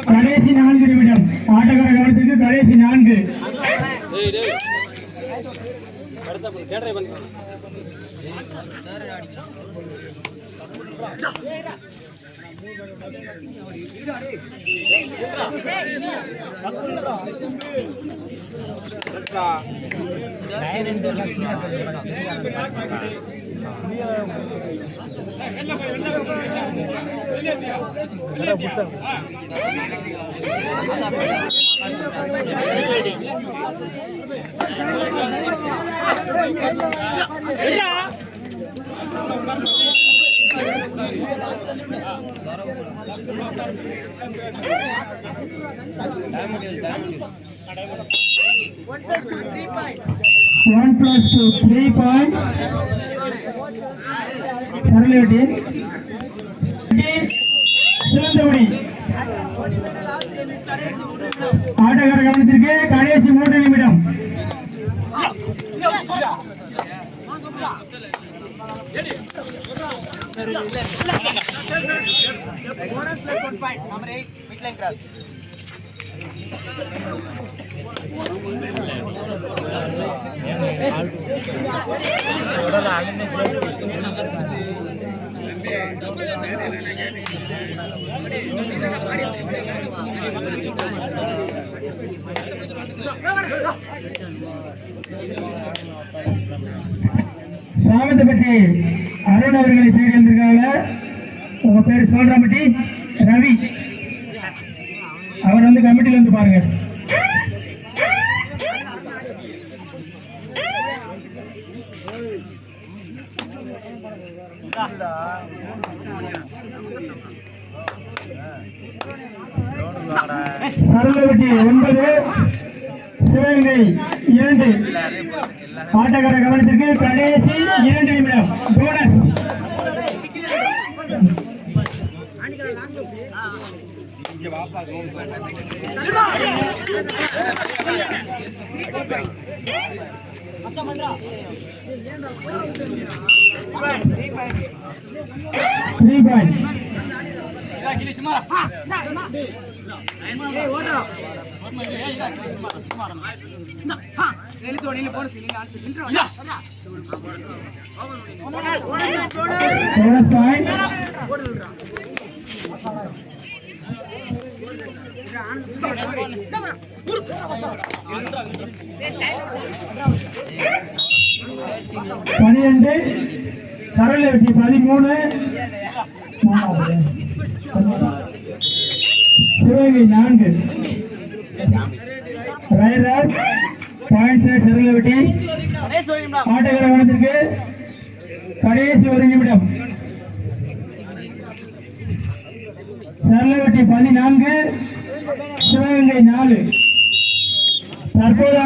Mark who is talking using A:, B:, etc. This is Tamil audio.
A: கடைசி 4 நிமிடம் ஆட்டக்கார கவனத்திற்கு கடைசி 4 1 plus 2 3 point சரளவட்டி சிறந்தபடி ஆட்டக்கார கவனத்திற்கு கடைசி 3 நிமிடம் சாமந்தப்பட்டி அருண் அவர்களை தேடி வந்திருக்காங்க. உங்க பேரு சோழராமட்டி ரவி. அவர் வந்து கமிட்டில வந்து பாருங்க. சரளவட்டி 9 சிவகங்கை 2 ஆட்டக்கார கவனத்திற்கு கடைசி 2 நிமிடம் போனஸ். பனிரெண்டு சரளவட்டி 13 சிவகங்கை 4 ரைடர் பாயிண்ட்ஸ் சரளவட்டி ஆட்டக்கார கவனத்திற்கு கடைசி 1 நிமிடம் சரளவட்டி 14 சிவகங்கை 4 தற்போது